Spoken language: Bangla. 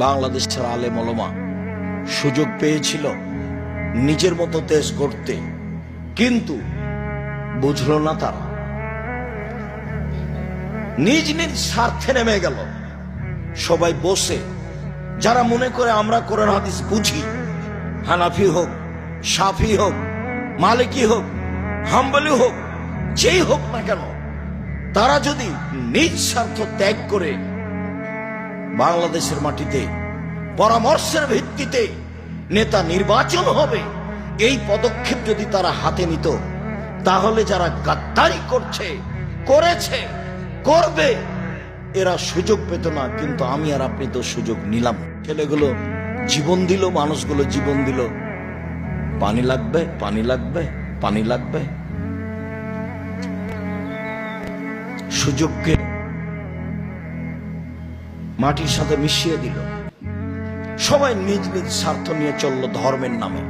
বাংলাদেশের আলেম ওলামা সুযোগ পেয়েছিল নিজের মতো দেশ গড়তে, কিন্তু বুঝলো না তারা, নিজ নিজ স্বার্থে নেমে গেল। সবাই বসে, যারা মনে করে আমরা কোরআন হাদিস বুঝি, হানাফি হোক, শাফি হোক, মালিকি হোক, হাম্বলি হোক, যেই হোক না কেন, তারা যদি নিজ স্বার্থ ত্যাগ করে বাংলাদেশের মাটিতে পরামর্শের ভিত্তিতে নেতা নির্বাচন হবে, এই পদক্ষেপ যদি তারা হাতে নিত, তাহলে যারা গাদ্দারি করছে, করেছে, করবে, এরা সুযোগ পেত না। কিন্তু আমি আর আপনি তো সুযোগ নিলাম। ছেলেগুলো জীবন দিল, মানুষগুলো জীবন দিল। পানি লাগবে, পানি লাগবে, পানি লাগবে। সুযোগকে মাটির সাথে মিশিয়ে দিল। সবাই নিজ নিজ স্বার্থ নিয়ে চলল ধর্মের নামে।